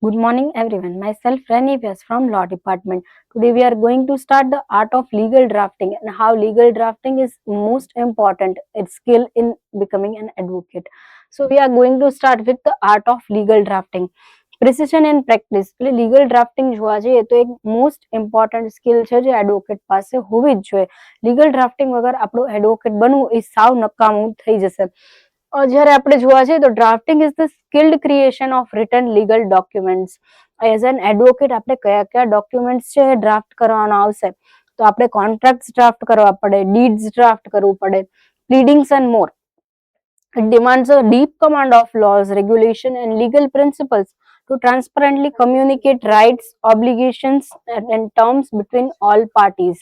Good morning, everyone. Myself, Rani Vyas from Law Department. Today, we are going to start the art of legal drafting and how legal drafting is most important skill in becoming an advocate. So, we are going to start with the art of legal drafting. Precision and practice એટલે legal drafting જોવા જઈએ તો એક most important skill છે જે advocate પાસે હોવી જ જોઈએ. લીગલ ડ્રાફ્ટિંગ વગર આપણું એડવોકેટ બનવું એ સાવ નકામું થઈ જશે. જ્યારે આપણે જોવા જઈએ તો drafting is the skilled creation of return legal documents. As an advocate આપણે કયા કયા ડોક્યુમેન્ટ્સ છે એ ડ્રાફ્ટ કરવાના આવશે તો આપણે કોન્ટ્રાક્ટ ડ્રાફ્ટ કરવા પડે, ડીડ્સ ડ્રાફ્ટ કરવું પડે, pleadings and more. It demands a deep command of laws, regulation and legal principles to transparently communicate rights, obligations and terms between all parties.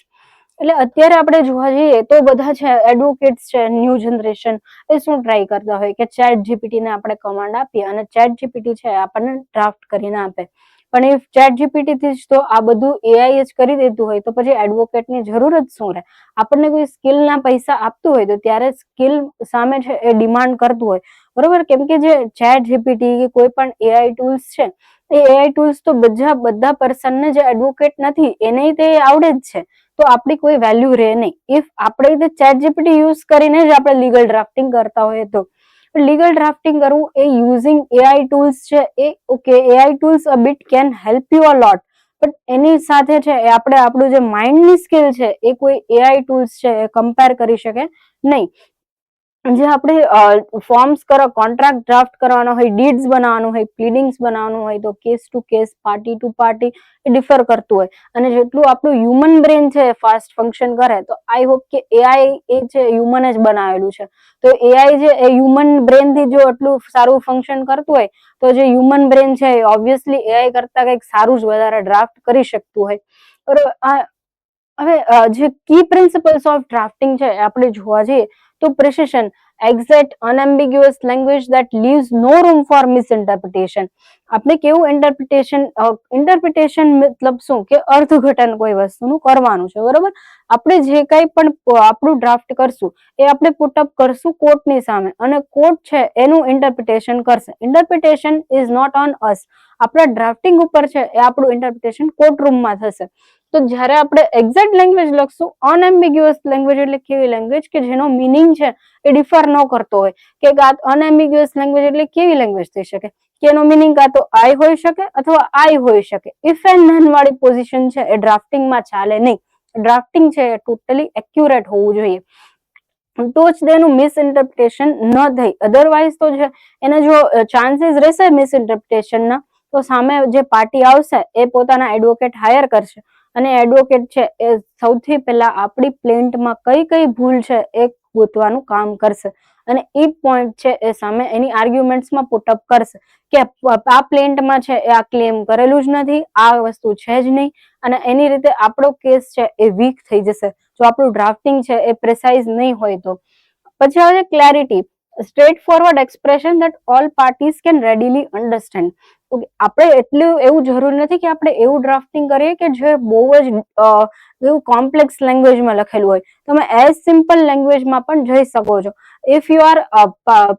એટલે અત્યારે આપણે જોવા જઈએ તો બધા છે એડવોકેટ્સ છે ન્યૂ જનરેશન એ શું ટ્રાય કરતા હોય કે ચેટ જીપીટી ને આપણે કમાન્ડ આપીએ અને ચેટ જીપીટી છે આપણને ડ્રાફ્ટ કરીને આપે. પણ એ ચેટ જીપીટી થી જ તો આ બધું એઆઈ જ કરી દેતું હોય તો પછી એડવોકેટની જરૂર જ શું રહે? આપણને કોઈ સ્કિલના પૈસા આપતું હોય તો ત્યારે સ્કિલ સામે છે એ ડિમાન્ડ કરતું હોય, બરોબર? કેમ કે જે ચેટ જીપીટી કે કોઈ પણ એઆઈ ટૂલ્સ છે એ એઆઈ ટૂલ્સ તો બધા પર્સનને જે એડવોકેટ નથી એને તે આવડે જ છે તો આપણી કોઈ વેલ્યુ રહે નહીં. ઇફ આપણે ચેટ જીપીટી યુઝ કરીને જ આપણે લીગલ ડ્રાફ્ટિંગ કરતા હોઈએ તો લીગલ ડ્રાફ્ટિંગ કરવું એ યુઝિંગ એઆઈ ટૂલ્સ છે એ okay, AI tools a bit can help you a lot, but એની સાથે છે એ આપણે આપણું જે માઇન્ડની સ્કિલ છે એ કોઈ એઆઈ ટૂલ્સ છે એ કમ્પેર કરી શકે નહીં. જે આપણે ફોર્મ્સ કોન્ટ્રાક્ટ ડ્રાફ્ટ કરવાનો હોય, ડીડ્સ બનાવવાનું હોય, પ્લીડિંગ્સ બનાવવાનું હોય તો case to case, party to party એ ડિફર કરતું હોય. અને જેટલું આપણું હ્યુમન બ્રેન છે ફાસ્ટ ફંક્શન કરે તો આઈ હોપ કે એઆઈ એ છે હ્યુમન જ બનાવેલું છે તો એઆઈ જે એ હ્યુમન બ્રેન થી જો એટલું સારું ફંક્શન કરતું હોય તો જે હ્યુમન બ્રેન છે એ ઓબ્વિયસલી એઆઈ કરતા કંઈક સારું જ વધારે ડ્રાફ્ટ કરી શકતું હોય. હવે જે કી પ્રિન્સિપલ્સ ઓફ ડ્રાફ્ટિંગ છે આપણે જોવા જઈએ તો precision, exact unambiguous language that leaves no room for misinterpretation. આપણે કેવું ઇન્ટરપ્રિટેશન મતલબ શું કે અર્થઘટન કોઈ વસ્તુનું કરવાનું છે, બરોબર? આપણે જે કંઈ પણ આપણું ડ્રાફ્ટ કરશું એ આપણે પુટઅપ કરશું કોર્ટની સામે અને કોર્ટ છે એનું ઇન્ટરપ્રિટેશન કરશે. ઇન્ટરપ્રિટેશન ઇઝ નોટ ઓન અસ. આપણા ડ્રાફ્ટિંગ ઉપર છે એ આપણું ઇન્ટરપ્રિટેશન કોર્ટ રૂમમાં થશે. તો જ્યારે આપણે એક્ઝેક્ટ લેંગ્વેજ લખશું, અનએમ્બિગ્યુઅસ લેંગ્વેજ એટલે કેવી લેંગ્વેજ કે જેનો મિનિંગ છે એ ડિફર ન કરતો હોય કે અનએમ્બિગ્યુઅસ લેંગ્વેજ એટલે કેવી લેંગ્વેજ થઈ શકે કે એનો મિનિંગ કાં તો આઈ હોઈ શકે અથવા આઈ હોઈ શકે. ઇફ એન્ડ નન વાળી પોઝિશન છે એ ડ્રાફ્ટિંગમાં ચાલે નહીં. ડ્રાફ્ટિંગ છે એ ટોટલી એક્યુરેટ હોવું જોઈએ તો જ તેનું મિસઇન્ટરપ્રિટેશન ન થાય. અધરવાઇઝ તો છે એને જો ચાન્સીસ રહેશે મિસઇન્ટરપ્રિટેશનના તો સામે જે પાર્ટી આવશે એ પોતાના એડવોકેટ હાયર કરશે અને એડવોકેટ છે એ સૌથી પહેલા આપણી પ્લેન્ટમાં કઈ કઈ ભૂલ છે એ ગોતવાનું કામ કરશે અને એ પોઈન્ટ છે એ સામે એની આર્ગ્યુમેન્ટ્સમાં પુટઅપ કરશે કે આ પ્લેન્ટમાં છે એ આ ક્લેમ કરેલું જ નથી, આ વસ્તુ છે જ નહીં અને એની રીતે આપણો કેસ છે એ વીક થઈ જશે જો આપણું ડ્રાફ્ટિંગ છે એ પ્રિસાઇઝ નહીં હોય તો. પછી આવે છે clarity, straightforward expression that all parties can readily understand. આપણે એટલું એવું જરૂરી નથી કે આપણે એવું ડ્રાફ્ટિંગ કરીએ કે જે બહુ જ એવું કોમ્પ્લેક્સ લેંગ્વેજમાં લખેલું હોય. તમે એઝ સિમ્પલ લેંગ્વેજમાં પણ જઈ શકો છો. If you are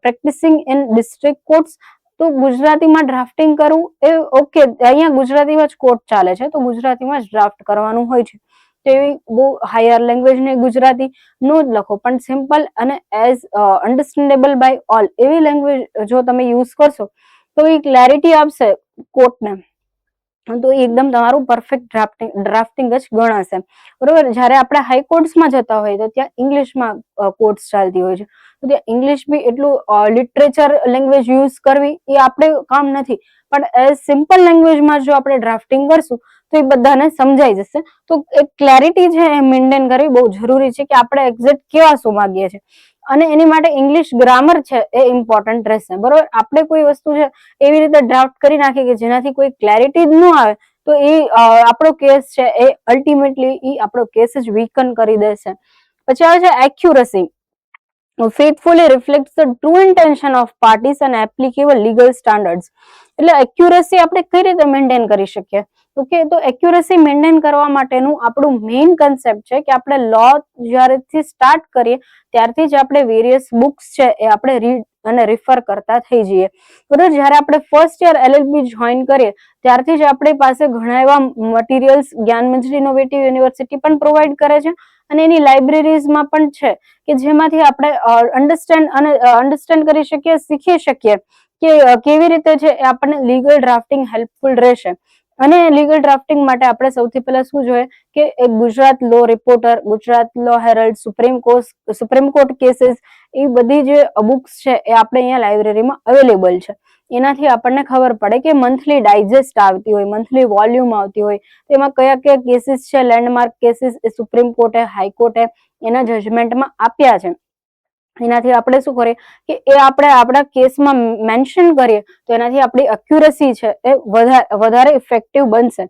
practising in district courts તો ગુજરાતીમાં ડ્રાફ્ટિંગ કરવું એ ઓકે, અહીંયા ગુજરાતીમાં જ કોર્ટ ચાલે છે તો ગુજરાતીમાં જ ડ્રાફ્ટ કરવાનું હોય છે. તેવી બહુ હાયર લેંગ્વેજ ને ગુજરાતી નો જ લખો પણ સિમ્પલ અને એઝ અન્ડરસ્ટેન્ડેબલ બાય ઓલ એવી લેંગ્વેજ જો તમે યુઝ કરશો તો એ ક્લેરિટી આપશે કોર્ટને તો એકદમ તમારું પરફેક્ટ ડ્રાફ્ટિંગ જ ગણાશે, બરોબર? જ્યારે આપણે હાઈકોર્ટ્સમાં જતા હોય તો ત્યાં ઇંગ્લિશમાં કોર્ટ્સ ચાલતી હોય છે તો ત્યાં ઇંગ્લિશ બી એટલું લિટરેચર લેંગ્વેજ યુઝ કરવી એ આપણે કામ નથી પણ એઝ સિમ્પલ લેંગ્વેજમાં જો આપણે ડ્રાફ્ટિંગ કરશું તો એ બધાને સમજાઈ જશે. તો એક ક્લેરિટી છે એ મેન્ટેન કરવી બહુ જરૂરી છે કે આપણે એક્ઝેક્ટ કેવા શું માંગીએ છીએ અને એની માટે ઇંગ્લિશ ગ્રામર છે એ ઇમ્પોર્ટન્ટ રહેશે, બરોબર? આપણે કોઈ વસ્તુ છે એવી રીતે ડ્રાફ્ટ કરી નાખીએ કે જેનાથી કોઈ ક્લેરિટી જ ન આવે તો એ આપણો કેસ છે એ અલ્ટિમેટલી એ આપણો કેસ જ વીકન કરી દેશે. પછી આવે છે accuracy, faithfully reflects the true intention of parties and applicable legal standards. એટલે એક્યુરસી આપણે કઈ રીતે મેન્ટેન કરી શકીએ? ઓકે, તો એક્યુરસી મેન્ટેન કરવા માટેનું આપણું મેઇન કન્સેપ્ટ છે કે આપણે લો જ્યારેથી સ્ટાર્ટ કરીએ ત્યારથી જ આપણે વેરિયસ બુક્સ છે એ આપણે અને રિફર કરતા થઈ જઈએ. બરોબર, જ્યારે આપણે ફર્સ્ટ યર LLB જોઈન કરીએ ત્યારથી જ આપણી પાસે ઘણા એવા મટીરિયલ્સ જ્ઞાન મંજરી ઇનોવેટિવ યુનિવર્સિટી પણ પ્રોવાઈડ કરે છે અને એની લાઇબ્રેરીઝમાં પણ છે કે જેમાંથી આપણે અન્ડરસ્ટેન્ડ કરી શકીએ, શીખી શકીએ કે કેવી રીતે છે એ આપણને લીગલ ડ્રાફ્ટિંગ હેલ્પફુલ રહેશે. અને લીગલ ડ્રાફ્ટિંગ માટે આપણે સૌથી પહેલા શું જોઈએ કે એક ગુજરાત લો રિપોર્ટર, ગુજરાત લો હેરલ્ડ, સુપ્રીમ કોર્ટ કેસીસ, એ બધી જે બુક્સ છે એ આપણે અહીંયા લાઇબ્રેરીમાં અવેલેબલ છે. એનાથી આપણને ખબર પડે કે મંથલી ડાયજેસ્ટ આવતી હોય, મંથલી વોલ્યુમ આવતી હોય, તેમાં કયા કયા કેસીસ છે, લેન્ડમાર્ક કેસીસ એ સુપ્રીમ કોર્ટે, હાઈકોર્ટે એના જજમેન્ટમાં આપ્યા છે. એનાથી આપણે શું કરીએ કે એ આપણે આપણા કેસમાં મેન્શન કરીએ તો એનાથી આપણી એક્યુરસી છે એ વધારે ઇફેક્ટિવ બનશે.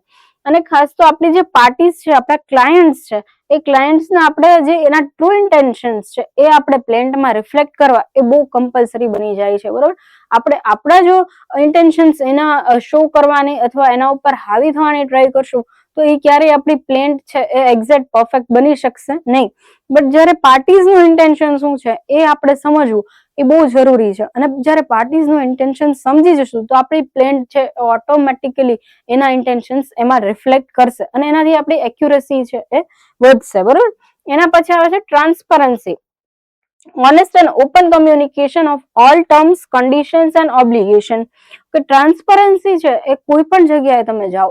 અને ખાસ તો આપણી જે પાર્ટીઝ છે, આપણા ક્લાયન્ટ્સ છે, એ ક્લાયન્ટ્સને આપણે જે એના ટ્રુ ઇન્ટેન્શન્સ છે એ આપણે પ્લેન્ટમાં રિફ્લેક્ટ કરવા એ બહુ કમ્પલસરી બની જાય છે. બરોબર, આપણે આપણા જો ઇન્ટેન્શન્સ એના શો કરવાની અથવા એના ઉપર હાવી થવાની ટ્રાય કરશું તો એ ક્યારેય આપણી પ્લેન્ટ છે એ એક્ઝેક્ટ પરફેક્ટ બની શકશે નહીં. બટ જ્યારે પાર્ટીઝનું ઇન્ટેન્શન શું છે એ આપણે સમજવું એ બહુ જરૂરી છે. અને જ્યારે પાર્ટીઝનું ઇન્ટેન્શન સમજી જશું તો આપણી પ્લેન્ટ છે ઓટોમેટિકલી એના ઇન્ટેન્શન્સ એમાં રિફ્લેક્ટ કરશે અને એનાથી આપણી એક્યુરસી છે એ વધશે. બરોબર, એના પછી આવે છે transparency. Honest and open communication of all terms, conditions and obligation. કે ટ્રાન્સપરન્સી છે એ કોઈ પણ જગ્યાએ તમે જાઓ,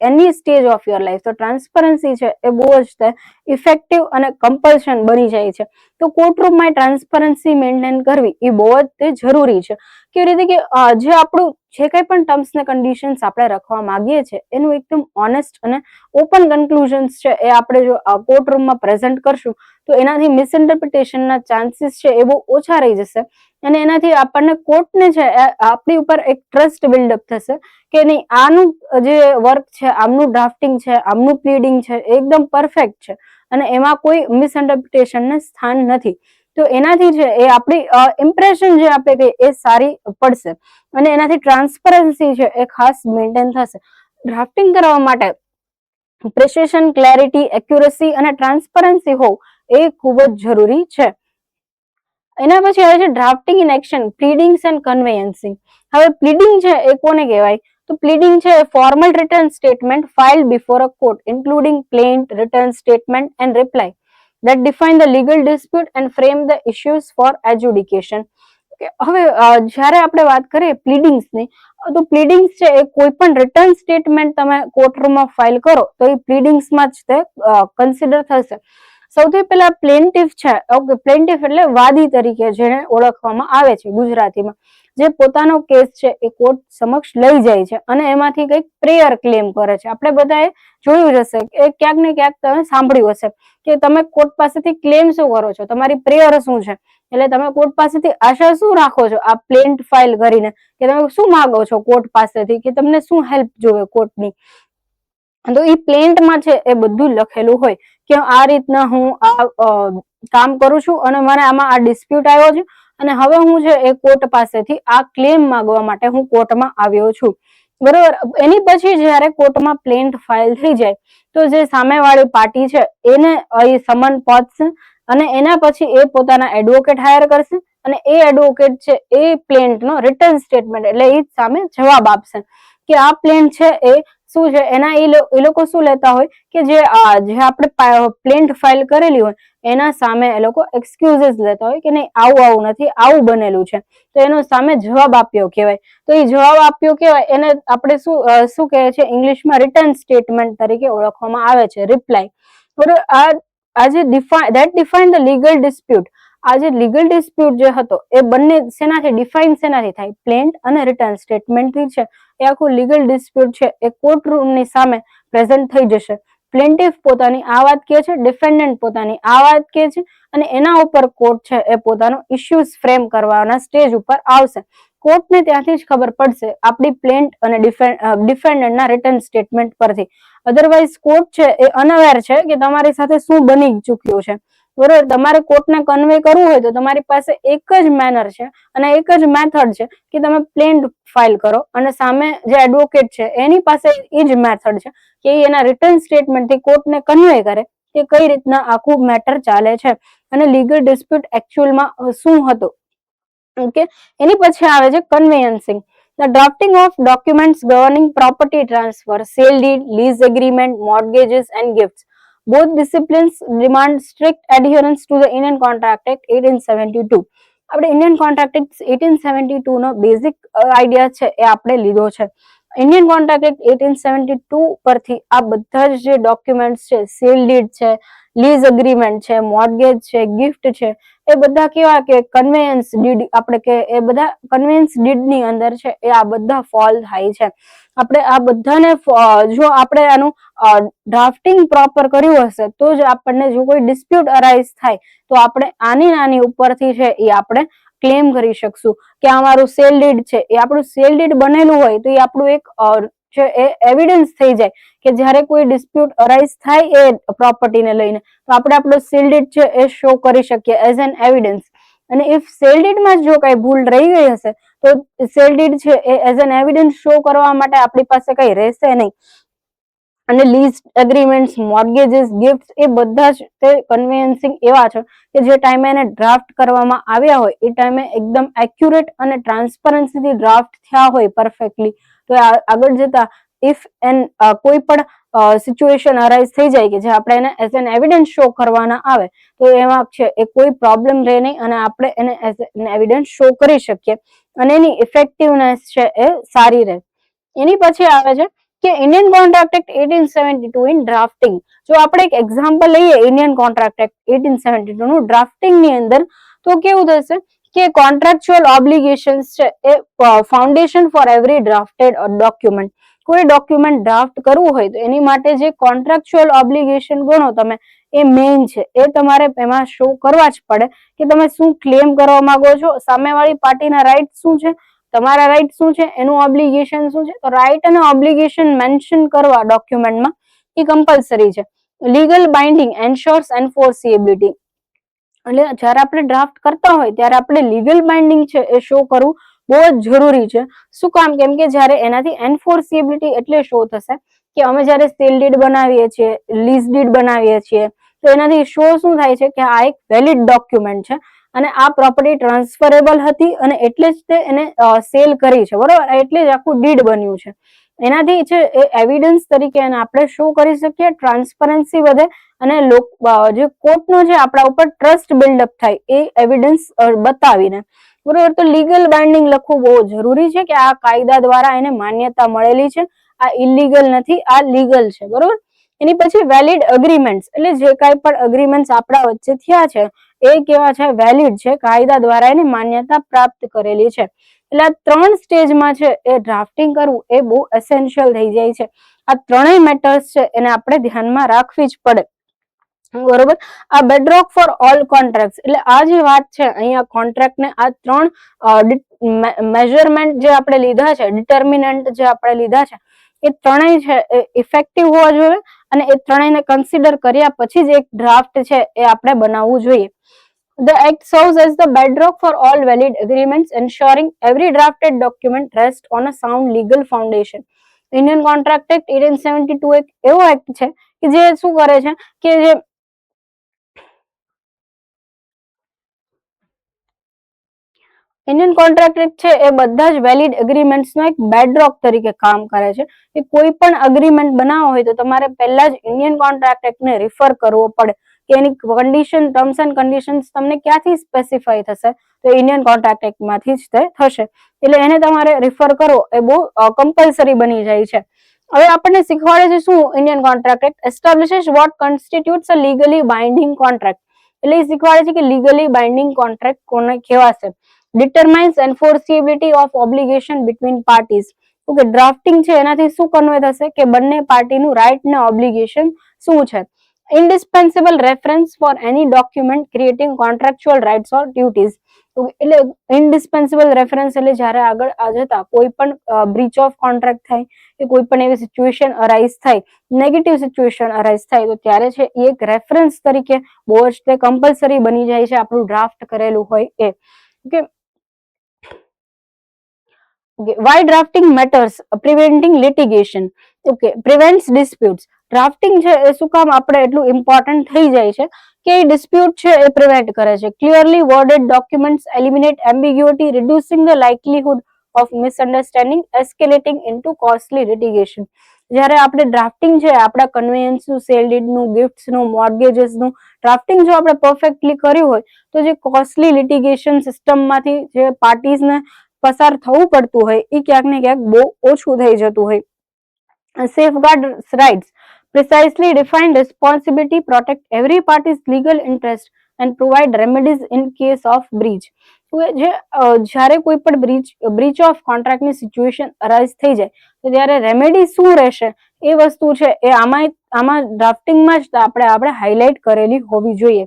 એની સ્ટેજ ઓફ યોર લાઈફ, તો ટ્રાન્સપરન્સી છે એ બહુ જ ઇફેક્ટિવ અને કમ્પલ્શન બની જાય છે. તો કોર્ટરૂમમાં ટ્રાન્સપરન્સી મેન્ટેન કરવી એ બહુ જ જરૂરી છે. કેવી રીતે કે જે આપણું જે કંઈ પણ ટર્મ્સ ને કન્ડિશન્સ આપણે રાખવા માંગીએ છીએ એનું એકદમ ઓનેસ્ટ અને ઓપન કન્ક્લુઝન્સ છે એ આપણે જો કોર્ટરૂમમાં પ્રેઝન્ટ કરશું તો એનાથી મિસઇન્ટરપ્રિટેશનના ચાન્સીસ છે એ બહુ ઓછા રહી જશે અને એનાથી આપણને કોર્ટને છે આપણી ઉપર એક ટ્રસ્ટ બિલ્ડઅપ થશે કે નહીં, આનું જે વર્ક છે, આમનું ડ્રાફ્ટિંગ છે, આમનું પ્લીડિંગ છે એકદમ પરફેક્ટ છે અને એમાં કોઈ મિસઇન્ટરપ્રિટેશનને સ્થાન નથી. તો એનાથી છે એ આપણી ઇમ્પ્રેશન જે આપણે કહીએ એ સારી પડશે અને એનાથી ટ્રાન્સપરન્સી છે એ ખાસ મેન્ટેન થશે. ડ્રાફ્ટિંગ કરવા માટે પ્રિસિઝન, ક્લેરિટી, એક્યુરસી અને ટ્રાન્સપરન્સી હોવું એ ખૂબ જ જરૂરી છે. એના પછી આવે છે ડ્રાફ્ટિંગ ઇન એક્શન, પ્લીડિંગ્સ એન્ડ કન્વેયન્સિંગ. હવે પ્લીડિંગ છે એ કોને કહેવાય? તો પ્લીડિંગ છે formal return statement ફાઇલ્ડ before a court including પ્લેન્ટ, return statement and reply that define the legal dispute and frame the issues for adjudication. હવે જ્યારે આપણે વાત કરીએ પ્લીડિંગ્સની, તો પ્લીડિંગ્સ છે એ કોઈ પણ રિટર્ન સ્ટેટમેન્ટ તમે કોર્ટરૂમમાં ફાઇલ કરો તો એ પ્લીડિંગ્સમાં જ તે કન્સિડર થશે. સૌથી પહેલા પ્લેન્ટિફ છે, ઓકે, પ્લેન્ટિફ એટલે વાદી તરીકે જેને ઓળખવામાં આવે છે ગુજરાતીમાં, જે પોતાનો કેસ છે એ કોર્ટ સમક્ષ લઈ જાય છે અને એમાંથી કંઈક પ્રેયર ક્લેમ કરે છે. આપણે બધાએ જોયું જ હશે કે ક્યાંક ને ક્યાંક તમે સાંભળ્યું હશે કે તમે કોર્ટ પાસેથી ક્લેમ શું કરો છો, તમારી પ્રેયર શું છે, એટલે તમે કોર્ટ પાસેથી આશા શું રાખો છો આ પ્લેન્ટ ફાઇલ કરીને, કે તમે શું માંગો છો કોર્ટ પાસેથી, કે તમને શું હેલ્પ જોવે કોર્ટની. તો એ પ્લેન્ટમાં છે એ બધું લખેલું હોય કે આ રીતના હું આ કામ કરું છું અને મને આમાં આ ડિસ્પ્યુટ આવ્યો છે અને હવે હું છે એ કોર્ટ પાસેથી આ ક્લેમ માંગવા માટે હું કોર્ટમાં આવ્યો છું. બરોબર, એની પછી જયારે કોર્ટમાં પ્લેન્ટ ફાઇલ થઈ જાય તો જે સામેવાળી પાર્ટી છે એને એ સમન પહોંચશે અને એના પછી એ પોતાના એડવોકેટ હાયર કરશે અને એ એડવોકેટ છે એ પ્લેન્ટનો રિટર્ન સ્ટેટમેન્ટ એટલે એ સામે જવાબ આપશે કે આ પ્લેન્ટ છે એ શું છે. એના એ લોકો શું લેતા હોય કે જે આપણે પ્લેન્ટ ફાઇલ કરેલી હોય એના સામે એ લોકો એક્સક્યુઝીસ લેતા હોય કે નહીં આવું નથી, આવું બનેલું છે, તો એનો સામે જવાબ આપ્યો કહેવાય. તો એ જવાબ આપ્યો કહેવાય એને આપણે શું કહે છે ઇંગ્લિશમાં રિટર્ન સ્ટેટમેન્ટ તરીકે ઓળખવામાં આવે છે, રિપ્લાય. બરોબર, આ જે ડિફાઇન ધ લીગલ ડિસ્પ્યુટ, આ જે લીગલ ડિસ્પ્યુટ જે હતો એ બંને શેનાથી ડિફાઇન થાય? પ્લેન્ટ અને રિટર્ન સ્ટેટમેન્ટથી છે એ આખું લીગલ ડિસ્પ્યુટ છે એ કોર્ટરૂમની સામે પ્રેઝન્ટ થઈ જશે. પ્લેન્ટિફ પોતાની આ વાત કહે છે, ડિફેન્ડન્ટ પોતાની આ વાત કહે છે અને એના ઉપર કોર્ટ છે એ પોતાનો ઇશ્યુઝ ફ્રેમ કરવાના સ્ટેજ ઉપર આવશે. કોર્ટને ત્યાંથી જ ખબર પડશે આપણી પ્લેન્ટ અને ડિફેન્ડન્ટના રિટર્ન સ્ટેટમેન્ટ પરથી. અધરવાઇઝ કોર્ટ છે એ અનઅવેર છે કે તમારી સાથે શું બની ચૂક્યું છે. બરોબર, તમારે કોર્ટને કન્વે કરવું હોય તો તમારી પાસે એક જ મેનર છે અને એક જ મેથડ છે કે તમે પ્લેન્ટ ફાઇલ કરો અને સામે જે એડવોકેટ છે એની પાસે એ જ મેથડ છે કે એના રિટર્ન સ્ટેટમેન્ટથી કોર્ટને કન્વે કરે કે કઈ રીતના આખું મેટર ચાલે છે અને લીગલ ડિસ્પ્યુટ એકચ્યુઅલમાં શું હતું. ઓકે, એની પછી આવે છે કન્વેયન્સિંગ. The drafting of documents governing property transfer, sale deed, lease agreement, mortgages and gifts. Both disciplines demand strict adherence to the Indian Contract Act 1872. આપણે ઇન્ડિયન કોન્ટ્રાક્ટ એક્ટ 1872 નો basic idea છે એ આપણે લીધો છે. ઇન્ડિયન કોન્ટ્રાક્ટ એક્ટ 1872 પરથી આ બધા જ જે ડોક્યુમેન્ટ્સ છે, સેલ ડીડ છે, લીઝ એગ્રીમેન્ટ છે, મોર્ટગેજ છે, ગિફ્ટ છે, એ બધા કેવા કે કન્વેયન્સ ડીડ, આપણે કે એ બધા કન્વેયન્સ ડીડ ની અંદર છે એ આ બધા ફોલ થાય છે. આપણે આ બધાને જો આપણે આનું ડ્રાફ્ટિંગ પ્રોપર કર્યું હશે તો જ આપણને જો કોઈ ડિસ્પ્યુટ અરાઇઝ થાય તો આપણે આની ઉપરથી છે એ આપણે ક્લેમ કરી શકશું કે અમારું સેલ ડીડ છે, એ આપણું સેલ ડીડ બનેલું હોય તો એ આપણું એક છે એ એવિડન્સ થઈ જાય કે જ્યારે કોઈ ડિસ્પ્યુટ અરાઇઝ થાય એ પ્રોપર્ટીને લઈને તો આપણે આપણો સેલ ડીડ છે એ શો કરી શકીએ એઝ એન એવિડન્સ. અને ઇફ સેલ ડીડમાં જો કઈ ભૂલ રહી ગઈ હશે તો સેલ ડીડ છે એ એઝ એન એવિડન્સ શો કરવા માટે આપણી પાસે કઈ રહેશે નહીં. અને લીઝ એગ્રીમેન્ટ્સ, મોર્ગેજીસ, ગિફ્ટ એ બધા જ તે કન્વેયન્સિંગ એવા છે કે જે ટાઈમે એને ડ્રાફ્ટ કરવામાં આવ્યા હોય એ ટાઈમે એકદમ એક્યુરેટ અને ટ્રાન્સપરન્સીથી ડ્રાફ્ટ થયા હોય પરફેક્ટલી. તો આગળ જતા ઇફ કોઈ પણ સિચ્યુએશન અરાઇઝ થઈ જાય કે જે આપણે એને એઝ એન એવિડન્સ શો કરવાના આવે તો એમાં છે એ કોઈ પ્રોબ્લેમ રહે નહીં અને આપણે એને એઝ એન એવિડન્સ શો કરી શકીએ અને એની ઇફેક્ટિવનેસ છે એ સારી રહે. એની પછી આવે છે કે Indian contract act 1872 in drafting. જો આપણે એક એક્ઝામ્પલ લઈએ ઇન્ડિયન કોન્ટ્રાક્ટ એક્ટ 1872 નું ડ્રાફ્ટિંગ ની અંદર તો કેવું થશે કે કોન્ટ્રાક્ચ્યુઅલ ઓબ્લિગેશન્સ છે એ ફાઉન્ડેશન ફોર એવરી ડ્રાફ્ટેડ ડોક્યુમેન્ટ. કોઈ ડોક્યુમેન્ટ ડ્રાફ્ટ કરવું હોય તો એની માટે જે કોન્ટ્રાક્ચ્યુઅલ ઓબ્લિગેશન ગણો તમે એ મેઇન છે, એ તમારે એમાં શો કરવા જ પડે કે તમે શું ક્લેમ કરવા માંગો છો, સામેવાળી પાર્ટીના રાઇટ શું છે, તમારા રાઇટ શું છે, એનું ઓબ્લિગેશન શું છે. તો રાઇટ અને ઓબ્લિગેશન મેન્શન કરવા ડોક્યુમેન્ટમાં એ કમ્પલસરી છે. Legal binding ensures enforceability. એટલે જયારે આપણે ડ્રાફ્ટ કરતા હોય ત્યારે આપણે લીગલ બાઇન્ડિંગ છે એ શો કરવું બહુ જ જરૂરી છે. શું કામ? કેમ કે જયારે એનાથી એન્ફોર્સિબિલિટી એટલે શો થશે કે અમે જયારે સેલ ડીડ બનાવીએ છીએ, લીઝ ડીડ બનાવીએ છીએ તો એનાથી શો શું થાય છે કે આ એક વેલિડ ડોક્યુમેન્ટ છે અને આ પ્રોપર્ટી ટ્રાન્સફરેબલ હતી અને એટલે જ તે એને સેલ કરી છે, બરોબર, એટલે જ આખું ડીડ બન્યું છે. એનાથી છે એ એવિડન્સ તરીકે એને આપણે શો કરી શકીએ, ટ્રાન્સપરન્સી વધે અને જે કોર્ટનો છે આપણા ઉપર ટ્રસ્ટ બિલ્ડઅપ થાય એ એવિડન્સ બતાવીને, બરોબર. તો લીગલ બાઇન્ડિંગ લખવું બહુ જરૂરી છે કે આ કાયદા દ્વારા એને માન્યતા મળેલી છે, આ ઇલીગલ નથી, આ લીગલ છે, બરોબર. એની પછી વેલિડ અગ્રીમેન્ટ્સ, એટલે જે કાંઈ પણ અગ્રીમેન્ટ્સ આપણા વચ્ચે થયા છે એ કેવા છે, વેલિડ છે, કાયદા દ્વારા એને માન્યતા પ્રાપ્ત કરેલી છે. એટલે આ 3 સ્ટેજમાં છે એ ડ્રાફ્ટિંગ કરવું એ બહુ એસેન્શિયલ થઈ જાય છે. આ ત્રણેય મેટર્સ છે એને આપણે ધ્યાનમાં રાખવી જ પડે, બરોબર. આ બેડરોક ફોર ઓલ કોન્ટ્રાક્ટ, એટલે આ જે વાત છે અહીંયા કોન્ટ્રાક્ટ ને આ 3 મેઝરમેન્ટ જે આપણે લીધા છે, ડિટર્મિનન્ટ જે આપણે લીધા છે એ ત્રણેય છે એ ઇફેક્ટિવ હોવા જોઈએ અને એ ત્રણેયને કન્સિડર કર્યા પછી જ એક ડ્રાફ્ટ છે એ આપણે બનાવવું જોઈએ. The Act serves as the bedrock for all valid agreements, ensuring every drafted document rests on a sound legal foundation. Indian Contract Act 1872 એક એવો એક્ટ છે કે જે શું કરે છે કે જે ઇન્ડિયન કોન્ટ્રાક્ટ એક્ટ છે એ બધા જ વેલિડ એગ્રીમેન્ટ્સનો એક બેડરોક તરીકે કામ કરે છે. કે કોઈ પણ અગ્રીમેન્ટ બનાવવો હોય તો તમારે પહેલા જ ઇન્ડિયન કોન્ટ્રાક્ટ એક્ટને રિફર કરવો પડે કે એની કન્ડિશન, ટર્મ્સ એન્ડ કન્ડિશન્સ તમને ક્યાંથી સ્પેસિફાઈ થશે, તો ઇન્ડિયન કોન્ટ્રાક્ટ એક્ટમાંથી જ તે થશે. એટલે એને તમારે રિફર કરવો એ બહુ કમ્પલસરી બની જાય છે. હવે આપણને શીખવાડે છે શું Indian contract act એસ્ટાબ્લિશિસ vote constitutes અ લીગલી બાઇન્ડિંગ કોન્ટ્રાક્ટ. એટલે એ શીખવાડે છે કે લીગલી બાઇન્ડિંગ કોન્ટ્રાક્ટ કોને કહેવાશે. Determines enforceability of obligation between parties. Okay, drafting છે એનાથી શું કન્વે થશે કે બંને પાર્ટીનું રાઇટ ને ઓબ્લિગેશન શું છે. ઇન્ડિસ્પેન્સિબલ રેફરન્સ ફોર એની ડોક્યુમેન્ટ ક્રિએટિંગ કોન્ટ્રાક્ચ્યુઅલ રાઇટ્સ ઓર ડ્યુટીઝ. એટલે ઇન્ડિસ્પેન્સિબલ રેફરન્સ એટલે જયારે આગળ જતા કોઈ પણ બ્રીચ ઓફ કોન્ટ્રાક્ટ થાય કે કોઈ પણ એવી સિચ્યુએશન અરાઇઝ થાય, નેગેટિવ સિચ્યુએશન અરાઇઝ થાય તો ત્યારે છે એ એક રેફરન્સ તરીકે બહુ જ તે કમ્પલસરી બની જાય છે આપણું ડ્રાફ્ટ કરેલું હોય એ. Okay, why drafting matters, preventing litigation. Okay, prevents disputes. Drafting છે એ શું કામ આપણે એટલું ઇમ્પોર્ટન્ટ થઈ જાય છે કે ડિસ્પ્યુટ છે એ પ્રિવેન્ટ કરે છે. Clearly worded documents eliminate ambiguity, reducing the likelihood of misunderstanding escalating into costly litigation. જ્યારે આપણે ડ્રાફ્ટિંગ છે આપણા કન્વેયન્સનું, સેલ ડીડનું, ગિફ્ટ્સનું, મોર્ગેજીસનું ડ્રાફ્ટિંગ જો આપણે પરફેક્ટલી કર્યું હોય તો જે કોસ્ટલી લિટિગેશન સિસ્ટમમાંથી જે પાર્ટીઝને પસાર થવું પડતું હોય એ ક્યાંક ને ક્યાંક બહુ ઓછું થઈ જતું હોય. Safeguard rights, precisely define responsibility, protect every party's legal interest and provide remedies in case of breach. જ્યારે કોઈ પણ બ્રીચ ઓફ કોન્ટ્રાક્ટની સિચ્યુએશન અરાઇઝ થઈ જાય તો ત્યારે રેમેડી શું રહેશે એ વસ્તુ છે એ આમાં ડ્રાફ્ટિંગમાં જ આપણે હાઇલાઇટ કરેલી હોવી જોઈએ.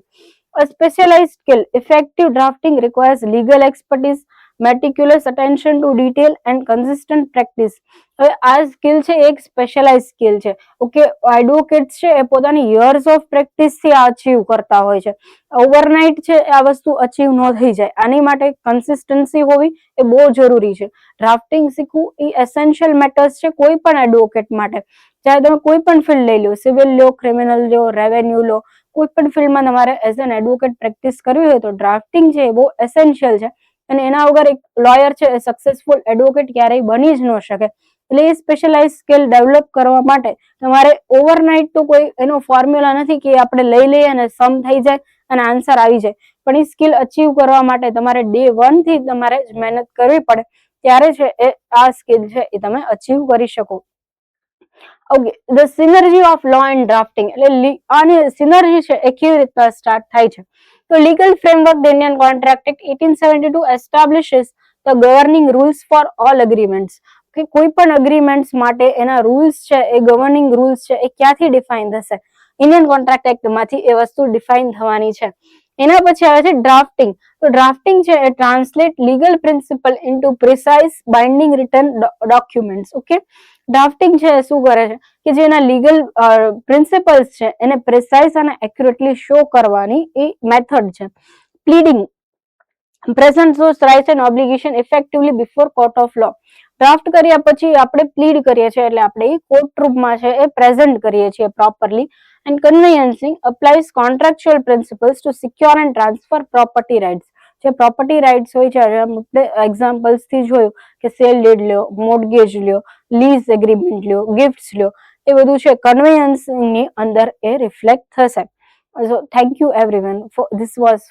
A specialized skill, effective drafting requires legal expertise, meticulous attention to detail and consistent practice. હવે આ સ્કિલ છે એક સ્પેશિયલાઇઝ સ્કિલ છે. ઓકે, એડવોકેટ્સ છે એ પોતાની યર્સ ઓફ પ્રેક્ટિસથી આ અચીવ કરતા હોય છે. ઓવરનાઇટ છે આ વસ્તુ અચીવ ન થઈ જાય. આની માટે કન્સિસ્ટન્સી હોવી એ બહુ જરૂરી છે. ડ્રાફ્ટિંગ શીખવું એ એસેન્શિયલ મેટર્સ છે કોઈ પણ એડવોકેટ માટે. ચાહે તમે કોઈ પણ ફિલ્ડ લઈ લો, સિવિલ લો, ક્રિમિનલ લો, રેવન્યુ લો, કોઈ પણ ફિલ્ડમાં તમારે એઝ એન એડવોકેટ પ્રેક્ટિસ કરવી હોય તો ડ્રાફ્ટિંગ છે એ બહુ એસેન્શિયલ છે. અને એના વગર એક લોયર છે એ સક્સેસફુલ એડવોકેટ ક્યારેય બની જ ન શકે. એટલે એ સ્પેશિયલાઇઝ સ્કિલ ડેવલપ કરવા માટે તમારે ઓવરનાઇટ તો કોઈ એનો ફોર્મ્યુલા નથી કે આપણે લઈ લઈએ અને સમ થઈ જાય અને આન્સર આવી જાય. પણ એ સ્કિલ અચીવ કરવા માટે તમારે ડે 1 થી તમારે મહેનત કરવી પડે, ત્યારે છે એ આ સ્કિલ છે એ તમે અચીવ કરી શકો. Okay, the synergy of law and drafting, એટલે આની સિનર્જી છે એ કેવી રીતના સ્ટાર્ટ થાય છે. તો legal framework the Indian contract act 1872 establishes the governing rules for all agreements. કે કોઈ પણ અગ્રીમેન્ટ્સ માટે એના રૂલ્સ છે એ ગવર્નિંગ રૂલ્સ છે એ ક્યાંથી ડિફાઇન થશે? ઇન્ડિયન કોન્ટ્રાક્ટ એક્ટમાંથી એ વસ્તુ ડિફાઇન થવાની છે. એના પછી આવે છે ડ્રાફ્ટિંગ. તો ડ્રાફ્ટિંગ છે એ translate legal principle into precise binding return documents. Okay, drafting છે શું કરે છે કે જે એના લીગલ પ્રિન્સિપલ્સ છે એને પ્રિસાઇઝ અને એક્યુરેટલી શો કરવાની એ મેથડ છે. Pleading, present source rights and obligation effectively before court of law. Draft કર્યા પછી આપણે પ્લીડ કરીએ છીએ એટલે આપણે એ કોર્ટ રૂમમાં છે એ પ્રેઝન્ટ કરીએ છીએ properly. And conveyancing applies contractual principles to secure and transfer property rights. જે પ્રોપર્ટી રાઇટ્સ હોય છે આપણે એક્ઝામ્પલ્સથી જોયું કે સેલ ડીડ લ્યો, મોર્ગેજ લ્યો, લીઝ એગ્રીમેન્ટ લ્યો, ગિફ્ટ્સ લ્યો, એ બધું છે કન્વેયન્સિંગની અંદર એ રિફ્લેક્ટ થશે. So thank you everyone. This was